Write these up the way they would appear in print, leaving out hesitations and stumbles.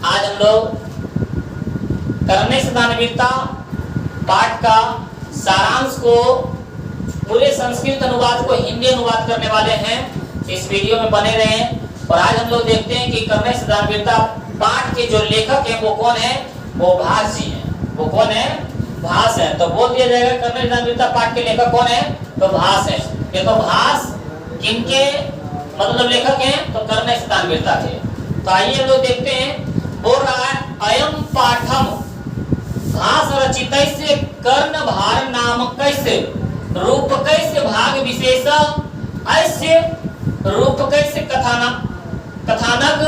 आज हम लोग करने से दानवीरता पाठ का सारांश को पूरे संस्कृत अनुवाद को हिंदी अनुवाद करने वाले हैं। इस वीडियो में बने रहें। और आज हम लोग देखते हैं कि करने से दानवीरता पाठ के जो लेखक हैं वो कौन है। वो भास जी हैं। वो कौन है? भास है। तो बोल दिया जाएगा करने से दानवीरता पाठ के लेखक कौन है? तो भास है। ये तो भास किनके मतलब लेखक हैं? तो करने से दानवीरता के। तो आइए हम लोग देखते हैं। बोल रहा है अयम पाठम भास रचितैस्य कर्ण भार नामक रूप कैसे भाग विशेष ऐसे रूप कैसे कथानक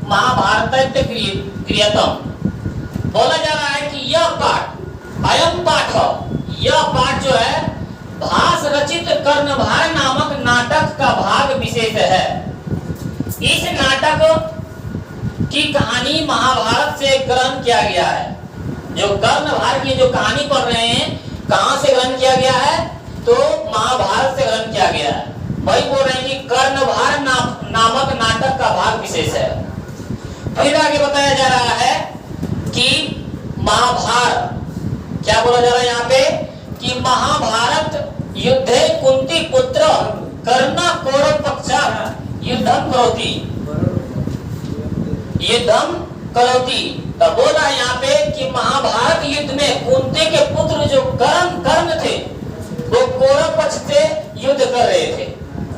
महाभारत क्रियतम। बोला जा रहा है कि यह पाठ अयम पाठ यह पाठ जो है भास रचित कर्णभार नामक नाटक का भाग विशेष है। इस नाटक की कहानी महाभारत से ग्रहण किया गया है। जो कर्णभार की जो कहानी पढ़ रहे हैं कहां से ग्रहण किया गया है? तो महाभारत से ग्रहण किया गया है। वही बोल रहे हैं कि कर्णभार नामक नाटक का भाग विशेष है। फिर आगे बताया जा रहा है कि महाभारत क्या बोला जा रहा है यहाँ पे कि महाभारत युद्धे कुंती पुत्र कर्ण कौरव पक्षा युद्धम करोति। तो बोला यहाँ पे कि महाभारत युद्ध में कुंती के पुत्र जो कर्ण थे वो कौरव पक्ष से युद्ध कर रहे थे।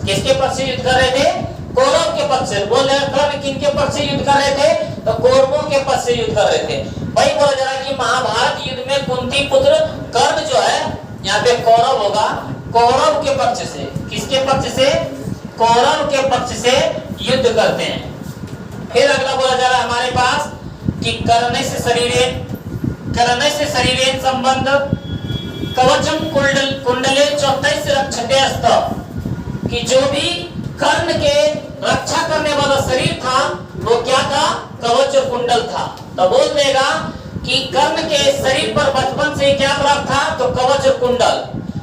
किसके पक्ष से युद्ध कर रहे थे? कौरव के पक्ष से। बोल रहे कर्ण किनके पक्ष से युद्ध कर रहे थे? तो कौरवों के पक्ष से युद्ध कर रहे थे। वही बोला जा रहा है कि महाभारत युद्ध में कुंती पुत्र कर्ण जो है यहाँ पे कौरव होगा कौरव के पक्ष से। किसके पक्ष से? कौरव के पक्ष से युद्ध करते हैं। फिर अगला बोला जा रहा है हमारे पास कि करने से शरीरेन संबंध कवचम कुंडले चौथैस रक्षते अस्त। कि जो भी कर्ण के रक्षा करने वाला शरीर था वो क्या था? कवच और कुंडल था। तो बोल देगा कि कर्ण के शरीर पर बचपन से क्या प्राप्त था? तो कवच और कुंडल।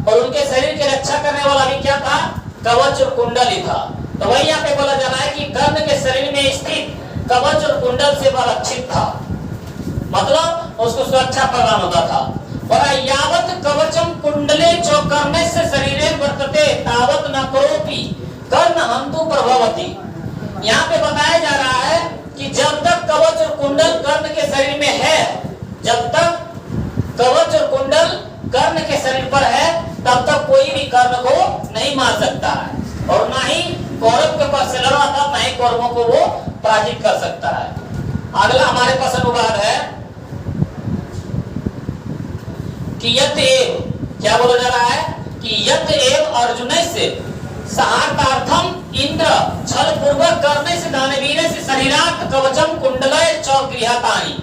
और उनके शरीर की रक्षा करने वाला भी क्या था? कवच और कुंडल ही था। तो वही यहाँ पे बोला जा रहा है कि कर्ण के शरीर में स्थित कवच और कुंडल से वह रक्षित था। मतलब उसको सुरक्षा प्रदान होता था। और यावत कवचम कुंडले जो करने से शरीरे वर्तते तावत न करोपि कर्ण हंतु प्रभवति। यहाँ पे बताया जा रहा है कि जब तक कवच और कुंडल कर्ण के शरीर में है, जब तक कवच और कुंडल कर्ण के शरीर पर है तब तक कोई भी कर्ण को नहीं मार सकता है। और ना ही कौरव के पास से लड़ा था, ना ही कौरवों को वो पराजित कर सकता है। अगला हमारे पास अनुवाद है कि यत एव क्या बोला जा रहा है कि यत एव अर्जुन से सहार्थार्थम इंद्र छल पूर्वक करने से दानवीर से शरीरार्थ कवचम कुंडलय च गृहतानि।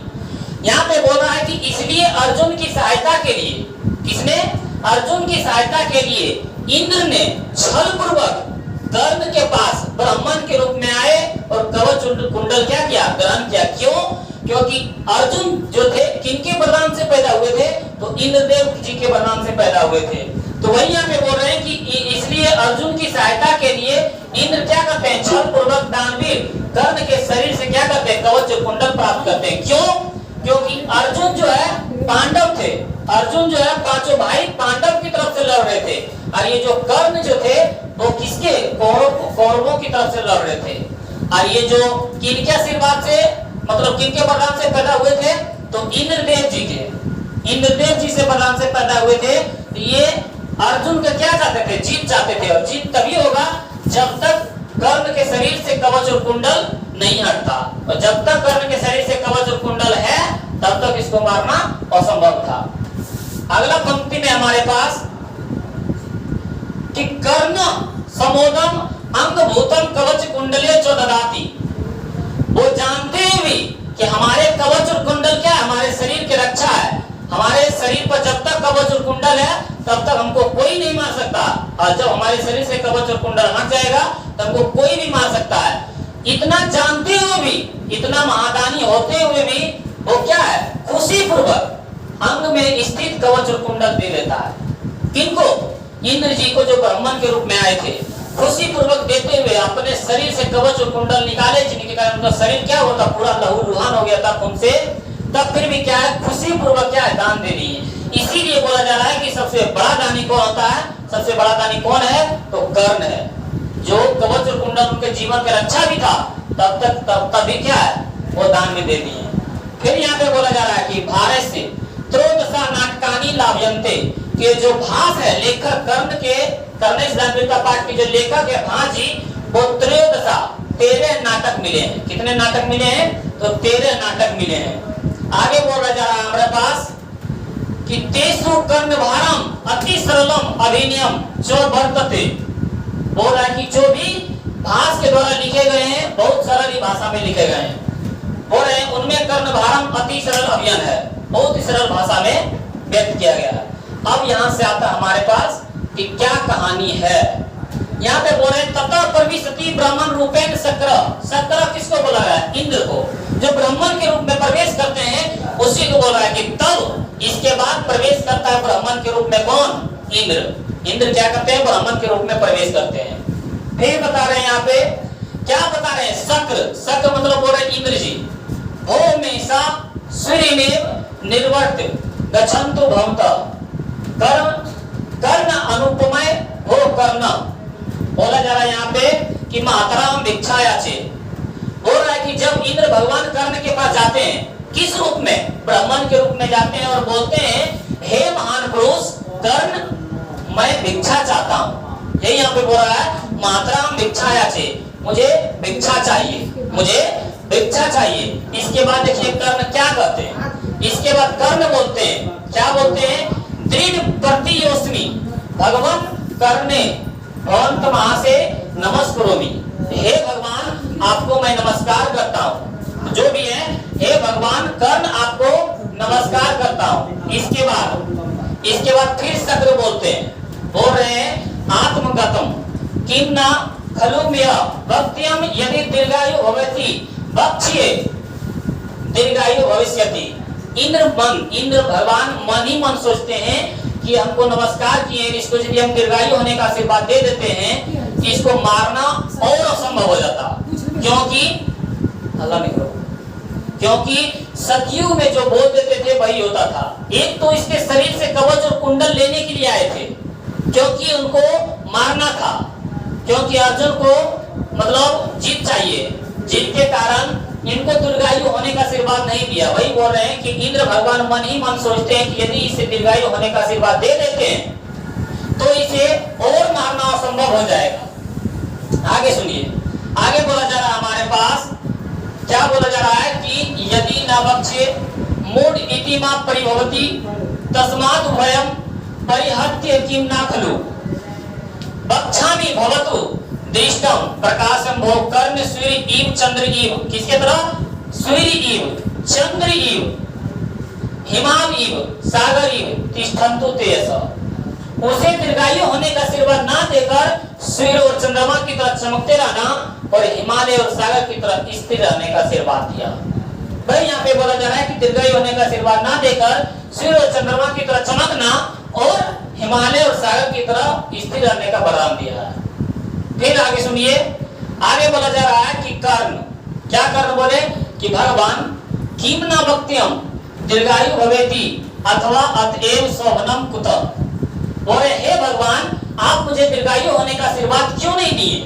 यहाँ पे बोल रहा है कि इसलिए अर्जुन की सहायता के लिए, किसने? अर्जुन की सहायता के लिए इंद्र ने छल पूर्वक कर्ण के पास ब्राह्मण के रूप में आए और कवच कुंडल क्या किया? ग्रहण किया। क्यों? क्योंकि अर्जुन जो थे किनके वरदान से पैदा हुए थे? तो इंद्रदेव जी के वरदान से पैदा हुए थे। तो वही यहाँ पे बोल रहे हैं कि इसलिए अर्जुन की सहायता के लिए इंद्र क्या करते हैं? छल पूर्वक दानवीर कर्ण के शरीर से क्या करते हैं? कवच कुंडल प्राप्त करते हैं। क्यों? क्योंकि अर्जुन जो है पांडव थे। अर्जुन जो है पांचों भाई पांडव की तरफ से लड़ रहे थे। और ये जो कर्ण जो थे वो किसके? कौरवों की तरफ से लड़ रहे थे। और ये जो किनके आशीर्वाद से मतलब किनके वरदान से पैदा हुए थे? तो इंद्रदेव जी के। इंद्रदेव जी से वरदान से पैदा हुए थे। तो ये अर्जुन का क्या चाहते थे? जीत चाहते थे। और जीत तभी होगा जब तक कर्ण के शरीर से कवच और कुंडल नहीं हटता। और जब तक कर्ण के शरीर से कवच और कुंडल है तब तक इसको मारना असंभव था। अगला पंक्ति में हमारे पास कि कर्ण समोदम अंगभूतम कवच कुंडले चो ददाति। वो जानते हुए कि हमारे कवच और कुंडल क्या है? हमारे शरीर की रक्षा है। हमारे शरीर पर जब तक कवच और कुंडल है तब तक हमको कोई नहीं मार सकता। और जब हमारे शरीर से कवच और कुंडल हट जाएगा तब हमको कोई भी मार सकता है। इतना जानते हुए भी, इतना महादानी होते हुए भी वो क्या है? खुशी पूर्वक अंग में स्थित कवच और कुंडल दे देता है। किनको? इंद्र जी को, जो ब्राह्मण के रूप में आए थे। खुशी पूर्वक देते हुए अपने शरीर से कवच और कुंडल निकाले, जिनके कारण उनका शरीर क्या होता, पूरा लहूलुहान हो गया था खून से, तब फिर भी क्या है, खुशी पूर्वक क्या है, दान दे रही है। इसीलिए बोला जा रहा है कि सबसे बड़ा दानी कौन होता है, सबसे बड़ा दानी कौन है, तो कर्ण है। जो कवच और कुंडल उनके जीवन के रक्षा भी था, तब भी क्या है, वो दान में दे दिए। फिर यहाँ पे बोला जा रहा है कि भारत से त्रयोदशा नाटकानी लाभयन्ते, के जो भास है लेखक कर्ण के, कर्ण सिद्धांत पाठ के जो लेखक है भांजी, वो त्रयोदशा 13 नाटक मिले हैं। कितने नाटक मिले हैं, तो 13 नाटक मिले हैं। आगे बोला जा रहा है हमारे पास कि तेसु कर्ण भारम अति सरलम अभिनयम जो वर्तते, बोल रहा है कि जो भी भास के द्वारा लिखे गए हैं बहुत सरल ही भाषा में लिखे गए हैं, बोल रहे हैं उनमें कर्ण भारम अति सरल अभिनय है, बहुत ही सरल भाषा में व्यक्त किया गया है। अब यहाँ से आता हमारे पास कि क्या कहानी है। यहाँ पे बोल रहे हैं तथा प्रविशति ब्राह्मण रूपेण शक्र, शक्र किसको बोला गया है, इंद्र को, जो ब्राह्मण के रूप में प्रवेश करते हैं उसी को बोल रहा है कि तब इसके बाद प्रवेश करता है ब्राह्मण के रूप में कौन, इंद्र। इंद्र क्या करते हैं, ब्राह्मण के रूप में प्रवेश करते हैं। फिर बता रहे हैं यहाँ पे क्या बता रहे हैं, शक्र, शक्र मतलब बोल रहे हैं इंद्र जी, भौमेशा सूर्यमेव निर्वर्त गच्छन्तु भवन्तः कर्ण अनुपमय हो कर्ण। बोला जा रहा है यहाँ पे कि मातराम भिक्षायाचे, बोल रहा है कि जब इंद्र भगवान कर्ण के पास जाते हैं, किस रूप में, ब्राह्मण के रूप में जाते हैं और बोलते हैं हे महान पुरुष कर्ण, मैं भिक्षा चाहता हूँ। यही यहाँ पे बोल रहा है मातराम भिक्षायाचे, मुझे भिक्षा चाहिए, मुझे भिक्षा चाहिए। इसके बाद देखिए कर्ण क्या कहते हैं, इसके बाद कर्ण बोलते हैं, क्या बोलते हैं, दृढ़ प्रतियोस्मि भगवान कर्णे भवन्त महासे नमस्कुरोमि, हे भगवान आपको मैं नमस्कार करता हूँ, जो भी है हे भगवान कर्ण आपको नमस्कार करता हूँ। इसके बाद फिर शक्र बोलते हैं, बोल रहे हैं आत्मगतम किम न खलु मेय भक्त्यम यदि दीर्घायु भवति भक्ष्ये दीर्घायु भविष्यति। इंद्र भगवान मन ही मन सोचते हैं कि हमको नमस्कार किए, इसको यदि हम दीर्घायु होने का आशीर्वाद दे देते हैं, इसको मारना और असंभव हो जाता, क्योंकि अल्लाह नहीं करो, क्योंकि सतयुग में जो बोल देते थे वही होता था। एक तो इसके शरीर से कवच और कुंडल लेने के लिए आए थे, क्योंकि उनको मारना था, क्योंकि अर्जुन को मतलब जीत चाहिए, जीत के कारण इनको दीर्घायु होने का आशीर्वाद नहीं दिया। वही बोल रहे हैं कि इंद्र भगवान मन ही मन सोचते हैं कि यदि इसे दीर्घायु होने का आशीर्वाद दे देते हैं तो इसे और मारना असंभव हो जाएगा। आगे सुनिए, आगे बोला जा रहा है हमारे पास, क्या बोला जा रहा है कि यदि न बक्षे मूढ़ इति मा परिभवति तस्मात् भयम परिहत्य किम न खलु बक्षामि भवतु दृष्टम प्रकाशम भो कर्ण सूर्य इव चंद्र इव, किसके तरह, सूर्य इव चंद्र इव हिमाल इव सागर इव तिष्ठन्तु तेजस। उसे दीर्घायु होने का आशीर्वाद ना देकर सूर्य और चंद्रमा की तरह चमकते रहना और हिमालय और सागर की तरह स्थिर रहने का आशीर्वाद दिया। भाई यहाँ पे बोला जा रहा है कि दीर्घायु होने का आशीर्वाद ना देकर सूर्य और चंद्रमा की तरह चमकना और हिमालय और सागर की तरह स्थिर रहने का वरदान दिया है। फिर आगे सुनिए, आगे बोला जा रहा है कि कर्ण, क्या कर्ण बोले कि भगवान किम न भक्त्यम दीर्घायु भवेति अथवा अतएव शोभनम कुत, बोले हे भगवान आप मुझे दीर्घायु होने का आशीर्वाद क्यों नहीं दिए,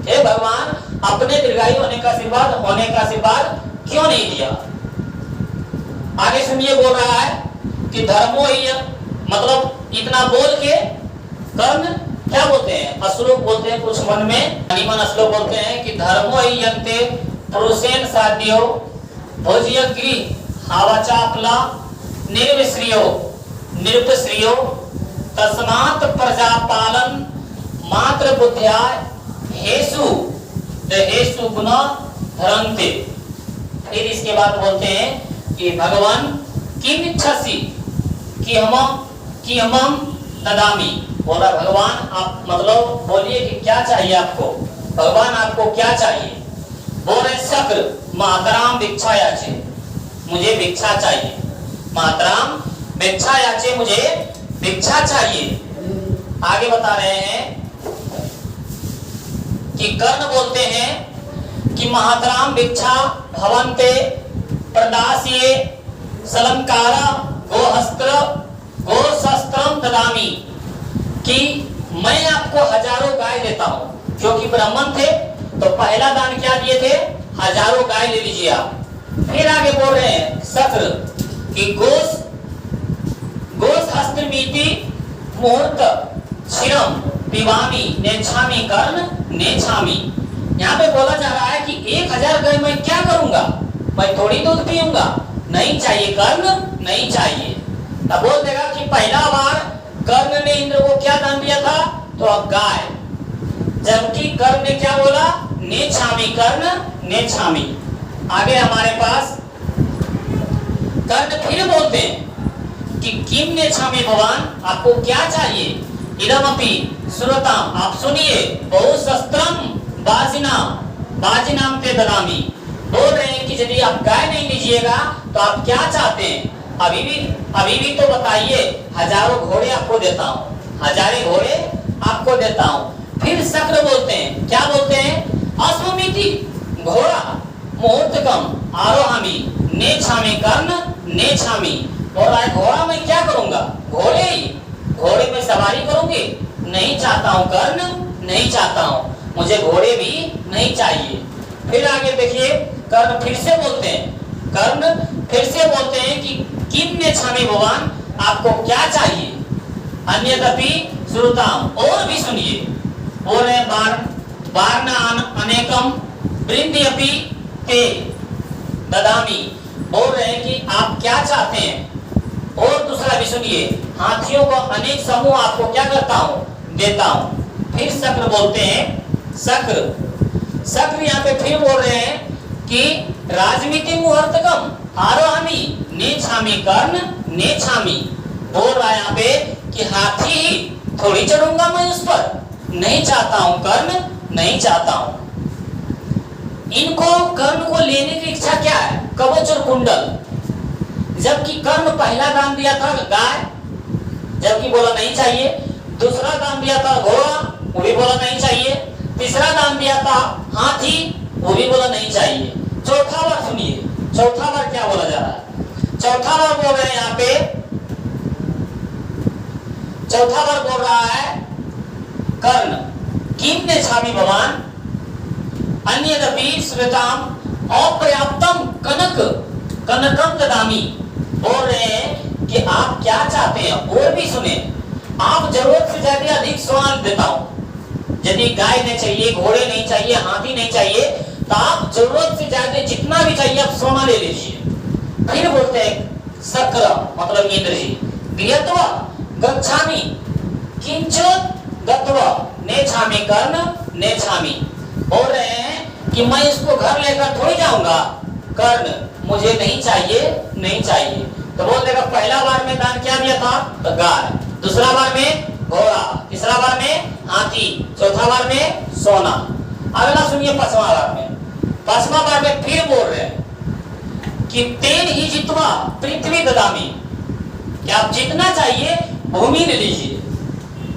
हे भगवान अपने दीर्घायु होने का आशीर्वाद क्यों नहीं दिया। आगे सुनिए, बोल रहा है कि धर्मो ही, मतलब इतना बोल के कर्ण क्या बोलते हैं, अश्लोक बोलते हैं, कुछ मन में निमन अश्लोक बोलते हैं कि धर्मो ही यन्ते पुरुषेन साध्यो भोज्य गृह हावचापला निर्विश्रियो निरुपश्रियो तस्मात् प्रजापालन मात्र बुद्ध्या हेसु गुण धरन्ते। फिर इसके बाद बोलते हैं कि भगवान किम इच्छसि कि हम ददामी, बोला भगवान आप मतलब बोलिए कि क्या चाहिए आपको, भगवान आपको क्या चाहिए। बोले शक्र मातराम भिक्षा याचे, मुझे भिक्षा चाहिए, मातराम भिक्षा याचे, मुझे भिक्षा चाहिए। आगे बता रहे हैं कि कर्ण बोलते हैं कि महातराम भिक्षा भवन्ते प्रदास्ये सलंकारा गोहस्त्र गोशस्त्रम ददामी, कि मैं आपको हजारों गाय देता हूं। क्योंकि ब्राह्मण थे तो पहला दान क्या दिए थे? हजारों गाय ले लीजिए आप। फिर आगे बोल रहे हैं शक्र कि गोश हस्त्रमीति मुहूर्त क्षीरम पिबामी नेच्छामी कर्ण नेच्छामी। यहाँ पे बोला जा रहा है कि 1000 गाय मैं क्या करूंगा, मैं थोड़ी दूध पीऊंगा, नहीं चाहिए कर्ण, नहीं चाहिए। तब बोल देगा कि पहला बार कर्ण ने इंद्र को क्या दान दिया था? तो गाय, जबकि कर्ण ने क्या बोला? नेच्छामी कर्ण नेच्छामी। आगे हमारे पास कर्ण फिर बोलते हैं कि किम नेच्छामी भगवान, आपको क्या चाहिए? इदमपि श्रोताम, आप सुनिए, बहुशस्त्रम बाजिनाम ते ददामी। बोल रहे हैं कि यदि आप गाय नहीं लीजिएगा तो आप क्या चाहते हैं? अभी भी तो बताइए, हजारों घोड़े आपको देता हूँ, हजारे घोड़े आपको देता हूँ। फिर शक्र बोलते हैं, क्या बोलते हैं? अश्वमीति घोड़ा मुहूर्तकम आरोहामी नेच्छामी कर्ण नेच्छामी। बोल रहा है घोड़ा मैं क्या करूंगा? घोड़े में सवारी करूंगी, नहीं चाहता हूँ कर्ण, नहीं चाहता हूँ, मुझे घोड़े भी नहीं चाहिए। फिर आगे देखिए कर्ण फिर से बोलते हैं कि किम नेच्छामी भगवान, आपको क्या चाहिए? अन्यदपि श्रुताम, और भी सुनिए। बोल रहे वार्ना अनेकम वृंद्यपि ते ददामी। बोल रहे हैं कि आप क्या चाहते हैं? और दूसरा भी सुनिए, हाथियों को अनेक समूह आपको क्या करता हूँ? देता हूँ। फिर शक्र बोलते हैं, शक्र यहाँ पे फिर बोल रहे हैं कि राजमिति मुहूर्तकम आरोहामी नेच्छामी कर्ण नेच्छामी। बोल रहा है यहाँ पे कि हाथी ही थोड़ी चढ़ूंगा मैं उस पर, नहीं चाहता हूं कर्ण, नहीं चाहता हूं। इनको कर्ण को लेने की इच्छा क्या है? कवच और कुंडल। जबकि कर्ण पहला दान दिया था गाय, जबकि बोला नहीं चाहिए। दूसरा दान दिया था घोड़ा, वो भी बोला नहीं चाहिए। तीसरा दान दिया था हाथी, वो भी बोला नहीं चाहिए। चौथा बार सुनिए, चौथा बार क्या बोला जा रहा है? चौथा बार बोल रहे हैं यहाँ पे, चौथा बार बोल रहा है कर्ण किम नेच्छामी भगवान अन्यदपि श्वेताम अपर्याप्तम कनकम ददामी। बोल रहे हैं कि आप क्या चाहते हैं? और भी सुने, आप जरूरत से ज्यादा अधिक सोना देता हूं। यदि गाय नहीं चाहिए, घोड़े नहीं चाहिए, हाथी नहीं चाहिए, तो आप जरूरत से ज्यादा जितना भी चाहिए आप सोना ले लीजिए। फिर बोलते हैं शक्र मतलब इंद्र जी, गृहत्वा गच्छामि किंचित गत्वा नेच्छामि कर्ण नेच्छामि। बोल रहे हैं कि मैं इसको घर लेकर थोड़ी जाऊंगा, कर्ण मुझे नहीं चाहिए, नहीं चाहिए। तो बोल देगा पहला बार में दान क्या दिया था? तो गाय, दूसरा बार में घोड़ा, तीसरा बार में हाथी, चौथा बार में सोना। अगला सुनिए पांचवा बार में, पांचवा बार में फिर बोल रहे हैं कि तेन ही जितवा पृथ्वी ददामी, कि आप जितना चाहिए भूमि ले लीजिए।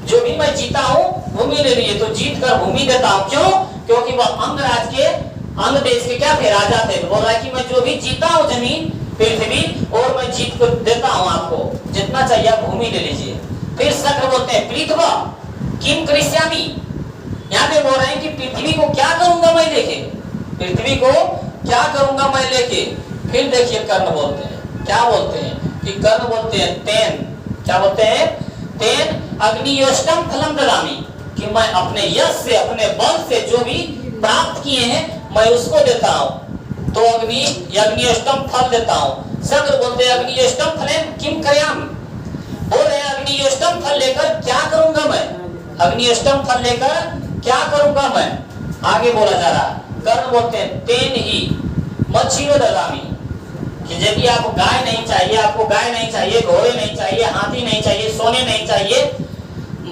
जो भी मैं जीता हूं भूमि ले लीजिए। तो जीत कर भूमि देता हूं, क्यों? क्योंकि वह अंगराज के, अंग देश के क्या थे? राजा थे। तो बोल रहा है कि मैं जो भी जीता हूं जमीन पृथ्वी, और मैं जीत कर देता हूं आपको, जितना चाहिए आप भूमि ले लीजिए। फिर शक्र बोलते हैं पृथ्वा किम करिष्यामि। यहाँ पे बोल रहे हैं कि पृथ्वी को क्या करूंगा मैं लेके, पृथ्वी को क्या करूंगा मैं लेके। फिर देखिए कर्ण बोलते हैं, क्या बोलते हैं कि कर्ण बोलते हैं तेन, क्या बोलते हैं? तेन अग्नियोष्टम फलम ददामी, कि मैं अपने यश से, अपने बल से जो भी प्राप्त किए हैं मैं उसको देता हूं। तो अग्नियोष्टम फल देता हूं। शक्र बोलते हैं अग्नियोष्टम फलेन किम करयामि। बोल रहे हैं अग्नियोष्टम फल लेकर क्या करूंगा मैं? अग्नियोष्टम फल लेकर क्या करूंगा मैं? आगे बोला जा रहा है, कर्ण बोलते हैं तेन ही मच्छिनो ददामी, कि यदि आपको गाय नहीं चाहिए, आपको गाय नहीं चाहिए, घोड़े नहीं चाहिए, हाथी नहीं चाहिए, सोने नहीं चाहिए,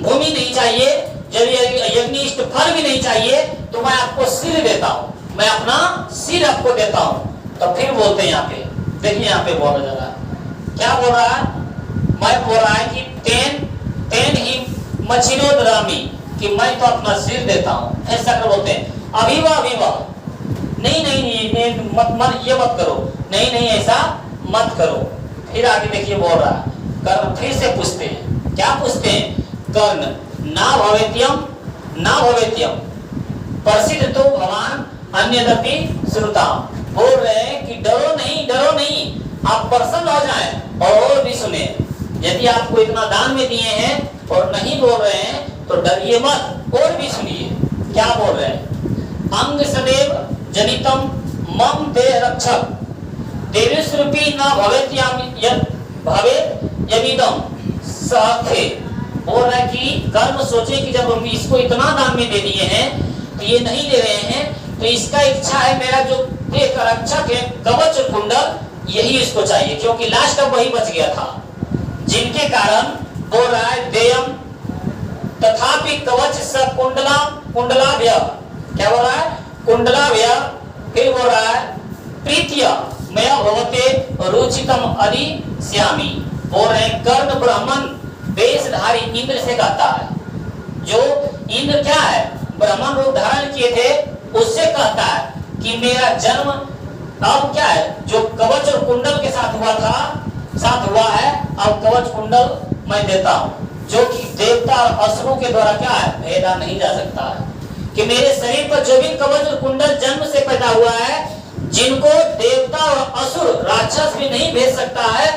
भूमि नहीं चाहिए, यदि यज्ञिष्ट फल भी नहीं चाहिए, तो मैं आपको सिर देता हूं, मैं अपना सिर आपको देता हूं। तो फिर बोलते हैं यहाँ पे, देखिए यहाँ पे बोला जा रहा है, क्या बोल रहा है? मैं बोल रहा है कि तेन ही मच्छिनो ददामी, कि मैं तो अपना सिर देता हूँ, ऐसा कर बोलते हैं। अभिवा अभिवा, नहीं नहीं नहीं मत ये मत करो, नहीं नहीं ऐसा मत करो। फिर आगे देखिए बोल रहा है, कर्ण फिर से पूछते हैं, क्या पूछते हैं? कर्ण ना भवेत्यम ना भवेत्यम प्रसिद्ध तो भगवान अन्यदपि श्रुता। बोल रहे हैं कि डरो नहीं, आप प्रसन्न हो जाएं और भी सुने। यदि आपको इतना दान में दिए हैं और नहीं बोल रहे हैं तो डरिए मत, और भी सुनिए क्या बोल रहे हैं। अंग सदैव जनितम मम देह रक्षक देवेश्वरूपी न भवेत यमिदम सखे। बोल रहा है कि कर्म सोचे कि जब हम इसको इतना दान में दे दिए हैं तो ये नहीं दे रहे हैं, तो इसका इच्छा है मेरा जो देह का रक्षक है कवच और कुंडल, यही इसको चाहिए, क्योंकि लास्ट तक वही बच गया था, जिनके कारण बोल रहा है देयम तथापि कवच स कुंडलाभ्य, क्या बोल रहा है? कुंडलाभ्य। फिर बोल रहा है प्रीत्य मया भवते रुचितम अधि श्यामी। बोल रहे हैं कर्ण ब्राह्मण वेशधारी इंद्र से कहता है, जो इंद्र क्या है ब्राह्मण रूप धारण किए थे, उससे कहता है कि मेरा जन्म अब क्या है, जो कवच और कुंडल के साथ हुआ है, अब कवच कुंडल मैं देता हूँ, जो कि देवता और असुरों के द्वारा क्या है भेदा नहीं जा सकता है। कि मेरे शरीर पर जो भी कवच और कुंडल जन्म से पैदा हुआ है, जिनको देवता और असुर राक्षस भी नहीं भेज सकता है,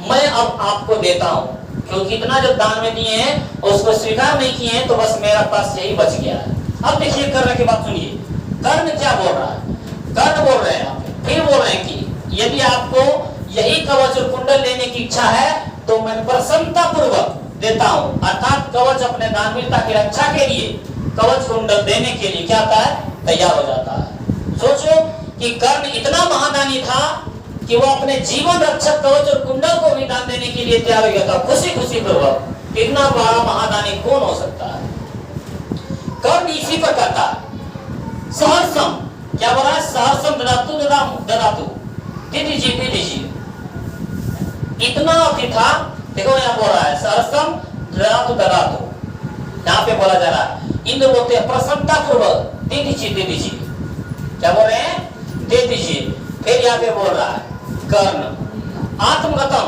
मैं अब आपको देता हूँ, क्योंकि इतना जो दान में दिए हैं उसको स्वीकार नहीं किए हैं, तो बस मेरा पास यही बच गया है। अब देखिए कर्ण की बात सुनिए, कर्ण क्या बोल रहा है? कर्ण बोल रहे हैं फिर बोल रहे हैं कि यदि आपको यही कवच और कुंडल लेने की इच्छा है तो मैं प्रसन्नता पूर्वक देता हूँ, अर्थात कवच अपने दानवीरता की रक्षा के लिए कवच कुंडल देने के लिए क्या होता है, तैयार हो जाता है। सोचो कि कर्ण इतना महादानी था कि वो अपने जीवन रक्षक कवच और कुंडल को भी दान देने के लिए तैयार हो गया था, खुशी पूर्वक। इतना बड़ा महादानी कौन हो सकता है? कर्ण इसी पर कहता है सहर्षम, क्या बोला है? सहर्षम ददातु दे दीजिए। इतना अति था, देखो यहाँ बोल रहा है सहर्षम ददातु, यहाँ पे बोला जा रहा है इंद्र बोलते हैं प्रसन्नता पूर्वक दे दीजिए। क्या बोल रहे हैं? दे दीजिए। फिर यहाँ पे बोल रहा है कर्ण आत्मगतम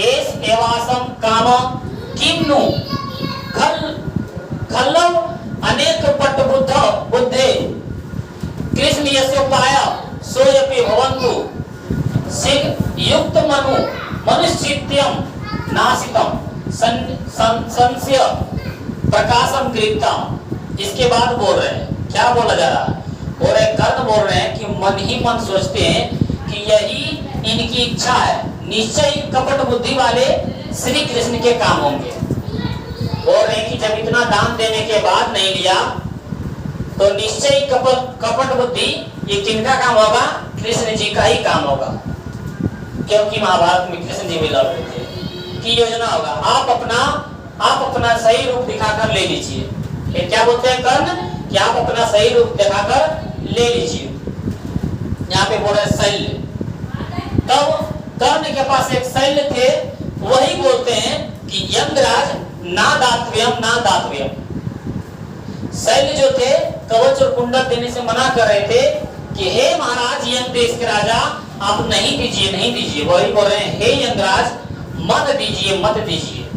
एस एवासम काम किन्नु खल्लव अनेक पट बुद्धे कृष्ण यशोपाय सोयपि भवन्तु सिग युक्त मनुष्यत्यम नासितम संशय प्रकाशम गृहीतम। इसके बाद बोल रहे हैं, क्या बोला जा रहा है? बोल रहे कर्ण बोल रहे हैं कि मन ही मन सोचते हैं कि यही इनकी इच्छा है, निश्चय कपट बुद्धि वाले श्री कृष्ण के काम होंगे। बोल रहे हैं कि जब इतना दान देने के बाद नहीं लिया तो निश्चय कपट बुद्धि ये किनका काम होगा? कृष्ण जी का ही काम होगा, क्योंकि महाभारत में कृष्ण जी भी लड़ रहे थे की योजना होगा आप अपना सही रूप दिखाकर ले लीजिए। क्या बोलते हैं कर्ण कि आप अपना सही रूप दिखाकर ले लीजिए। यहाँ पे बोल रहे शैल्य, तब कर्ण के पास एक शैल्य थे, वही बोलते हैं कि यंगराज ना दातव्यम। शैल्य जो थे कवच और कुंडल देने से मना कर रहे थे कि हे महाराज यंग देश के राजा, आप नहीं दीजिए। वही बोल रहे हैं हे यंगराज मत दीजिए।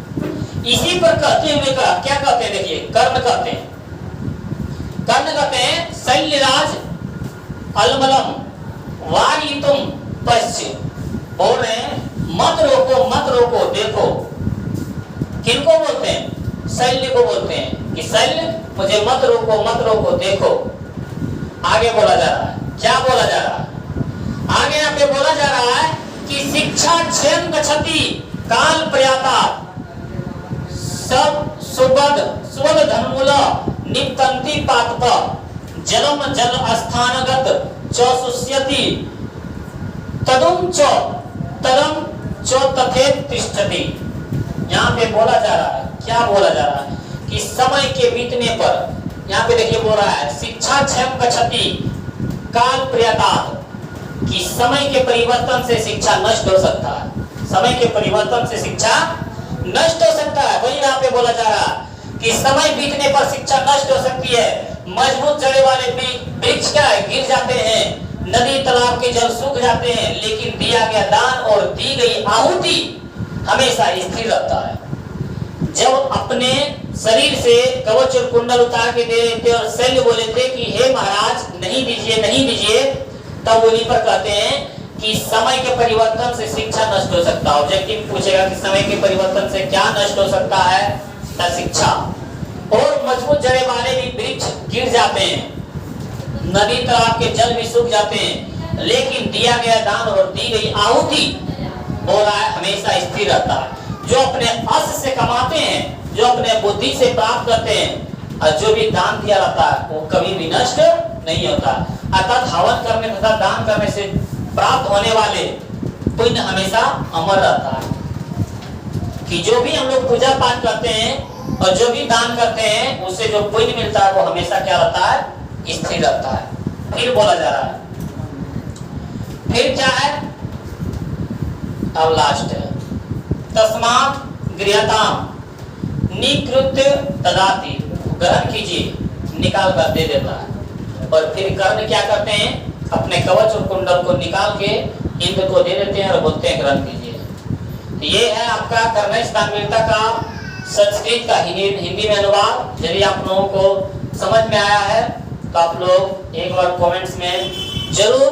इसी पर कहते हुए क्या कहते हैं? देखिए कर्ण कहते हैं शैल्यराज अलमलम वारितुम पश्य। बोल रहे हैं मत रोको, देखो। किनको बोलते हैं? शैल्य को बोलते हैं कि शैल्य मुझे मत रोको, देखो। आगे बोला जा रहा है, क्या बोला जा रहा है? आगे यहाँ पे बोला जा रहा है कि शिक्षा क्षण गच्छति काल प्रयाता सब सुबद धनमूल निपतंती पातप जलम जल स्थानगत चौसुष्यति तदम चो तथे तिष्ठति। यहाँ पे बोला जा रहा है, क्या बोला जा रहा है कि समय के बीतने पर, यहाँ पे देखिए बोल रहा है शिक्षा क्षम गच्छति काल प्रयातात, कि समय के परिवर्तन से शिक्षा नष्ट हो सकता है। समय के परिवर्तन से शिक्षा नष्ट हो सकता है। वही यहाँ पे बोला जा रहा है कि समय बीतने पर शिक्षा नष्ट हो सकती है। मजबूत जड़े वाले वृक्ष क्या है, गिर जाते हैं, नदी तालाब के जल सूख जाते हैं, लेकिन दिया गया दान और दी गई आहुति हमेशा स्थिर रहता है। जब अपने शरीर से कवच और कुंडल उतार के दे रहे थे और शैल्य बोले थे कि हे महाराज नहीं दीजिए नहीं दीजिए, तब उन्हीं पर कहते हैं कि समय के परिवर्तन से शिक्षा नष्ट हो सकता है। ऑब्जेक्टिव पूछेगा कि समय के परिवर्तन से क्या नष्ट हो सकता है, शिक्षा। और मजबूत जड़े वाले भी वृक्ष गिर जाते हैं, नदी तालाब के जल भी सूख जाते हैं, लेकिन दिया गया दान और दी गई आहुति बोला है हमेशा स्थिर रहता है। जो अपने अश्र से कमाते हैं, जो अपने बुद्धि से प्राप्त करते हैं, और जो भी दान दिया जाता है वो कभी भी नष्ट नहीं होता। अर्थात हवन करने तथा दान करने से प्राप्त होने वाले पुण्य हमेशा अमर रहता है। कि जो भी हम लोग पूजा पाठ करते हैं और जो भी दान करते हैं उससे जो पुण्य मिलता है वो हमेशा क्या रहता है, स्थिर रहता है। फिर बोला जा रहा है, फिर क्या है, अब लास्ट है, तस्मात् गृह्यताम् निकृत्य ददाति, ग्रहण कीजिए, निकाल कर दे देता है। और फिर कर्ण क्या करते हैं, अपने कवच और कुंडल को निकाल के इंद्र को दे देते हैं और बोलते हैं ग्रहण कीजिए। ये है आपका कर्णेश दानवीरता का संस्कृत का हिंदी में अनुवाद। यदि आप लोगों को समझ में आया है तो आप लोग एक बार कमेंट्स में जरूर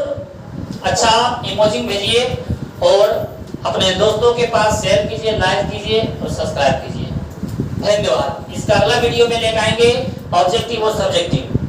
अच्छा इमोजी भेजिए और अपने दोस्तों के पास शेयर कीजिए, लाइक कीजिए और सब्सक्राइब कीजिए। धन्यवाद। इसका अगला वीडियो में लेकर आएंगे ऑब्जेक्टिव और सब्जेक्टिव।